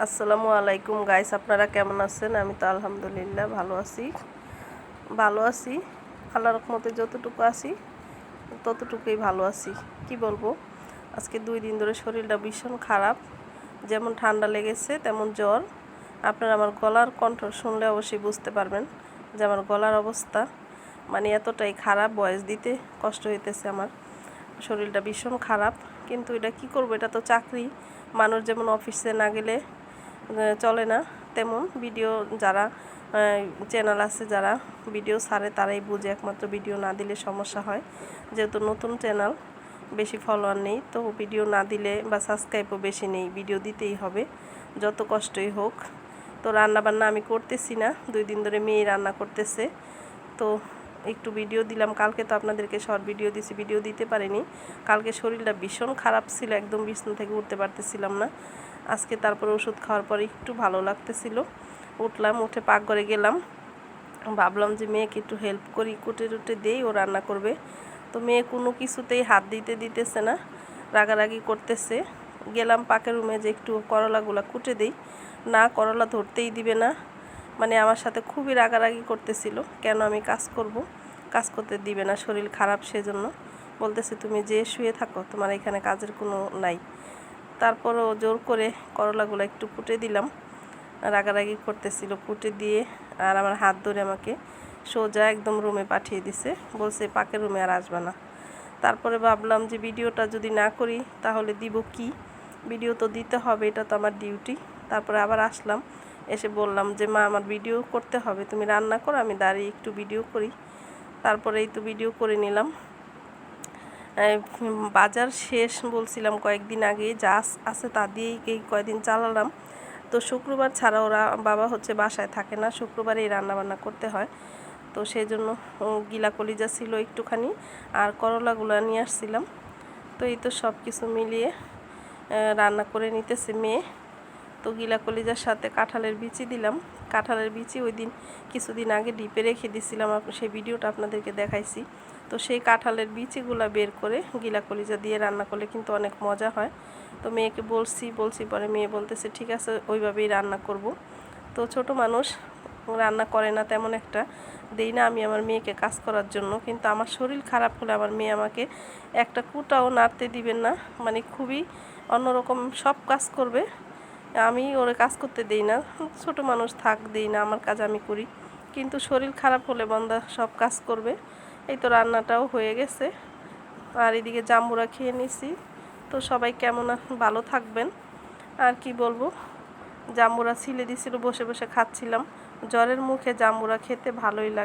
আসসালামু আলাইকুম গাইস, আপনারা কেমন আছেন? আমি তো আলহামদুলিল্লাহ ভালো আছি। আল্লাহর রহমতে যতটুকু আছি ততটুকুই ভালো আছি। কি বলবো, আজকে 2 দিন ধরে শরীরটা ভীষণ খারাপ। যেমন ঠান্ডা লেগেছে তেমন জ্বর। আপনারা আমার গলার কণ্ঠ শুনলে অবশ্যই বুঝতে পারবেন যে আমার গলার অবস্থা মানে এতটাই খারাপ, ভয়েস দিতে কষ্ট হইতেছে। আমার শরীরটা ভীষণ খারাপ, কিন্তু এটা কি করব, এটা তো চাকরি। মানুষ যেমন অফিসে না গেলে চলে না, তেমন ভিডিও যারা চ্যানেল আছে, যারা ভিডিও ছাড়ে তারাই বুঝে। একমাত্র ভিডিও না দিলে সমস্যা হয়, যেহেতু নতুন চ্যানেল, বেশি ফলোয়ার নেই, তো ভিডিও না দিলে বা সাবস্ক্রাইবও বেশি নেই, ভিডিও দিতেই হবে যত কষ্টই হোক। তো রান্না বান্না আমি করতেছি না, 2 দিন ধরে মেয়ে রান্না করতেছে, তো একটু ভিডিও দিলাম। কালকে তো আপনাদেরকে শর্ট ভিডিও দিছি, ভিডিও দিতে পারিনি। কালকে শরীরটা ভীষণ খারাপ ছিল, একদম বিছানা থেকে উঠতে পারতেছিলাম না। আজকে তারপরে ওষুধ খাওয়ার পরে একটু ভালো লাগতেছিল, উঠলাম, উঠে পাকঘরে গেলাম। ভাবলাম যে মেয়েকে একটু হেল্প করি, কুটে টুটে দেই, ও রান্না করবে। তো মেয়ে কোনো কিছুতেই হাত দিতেছে না, রাগারাগি করতেছে। গেলাম পাকের রুমে যে একটু করলাগুলো কুটে দেই, না করলা ধরতেই দিবে না। মানে আমার সাথে খুবই রাগারাগি করতেছিল, কেন আমি কাজ করতে দিবে না, শরীর খারাপ সেজন্য। বলতেছে তুমি যে শুয়ে থাকো, তোমার এখানে কাজের কোনো নাই। তারপরও জোর করে করলাগুলো একটু কুটে দিলাম, রাগারাগি করতেছিল। কুটে দিয়ে আর আমার হাত ধরে আমাকে সোজা একদম রুমে পাঠিয়ে দিছে, বলছে পাকের রুমে আর আসবে না। তারপরে ভাবলাম যে ভিডিওটা যদি না করি তাহলে দিব কি, ভিডিও তো দিতে হবে, এটা তো আমার ডিউটি। তারপরে আবার আসলাম, এসে বললাম যে মা আমার ভিডিও করতে হবে, তুমি রান্না করো, আমি দাঁড়িয়ে একটু ভিডিও করি। তারপরে এই তো ভিডিও করে নিলাম। বাজার শেষ বলছিলাম কয়েকদিন আগে, যা আছে তা দিয়েই এই কয়েকদিন চালালাম। তো শুক্রবার ছাড়া ওরা বাবা হচ্ছে বাসায় থাকে না, শুক্রবারেই রান্নাবান্না করতে হয়। তো সেই জন্য গিলা কলিজা ছিল একটুখানি, আর করলাগুলো নিয়ে আসছিলাম। তো এই তো সব কিছু মিলিয়ে রান্না করে নিতেছে মেয়ে। তো গিলা কলিজার সাথে কাঁঠালের বিচি দিলাম। কাঁঠালের বিচি ওই দিন কিছুদিন আগে ডিপে রেখে দিয়েছিলাম, সেই ভিডিওটা আপনাদেরকে দেখাইছি। তো সেই কাঁঠালের বিচিগুলা বের করে গিলা কলিজা দিয়ে রান্না করলে কিন্তু অনেক মজা হয়। তো মেয়েকে বলছি পরে মেয়ে বলতেছে ঠিক আছে, ওইভাবেই রান্না করব। তো ছোট মানুষ রান্না করে না তেমন একটা, দেই না আমি আমার মেয়েকে কাজ করার জন্য। কিন্তু আমার শরীর খারাপ হলে আমার মেয়ে আমাকে একটা কুটাও নাড়তে দিবেন না, মানে খুবই অন্যরকম সব কাজ করবে, আমি ওরে কাজ করতে দেই না। ছোট মানুষ থাক, দেই না, আমার কাজ আমি করি। কিন্তু শরীর খারাপ হলে বন্দা সব কাজ করবে। এই তো রান্নাটাও হয়ে গেছে, আর এদিকে জাম্বুরা খেয়ে নিছি। তো সবাই কেমন ভালো থাকবেন। আর কি বলবো, জাম্বুরা ছিলে দিছিল, বসে বসে খাচ্ছিলাম। জ্বরের মুখে জাম্বুরা খেতে ভালোই লাগে।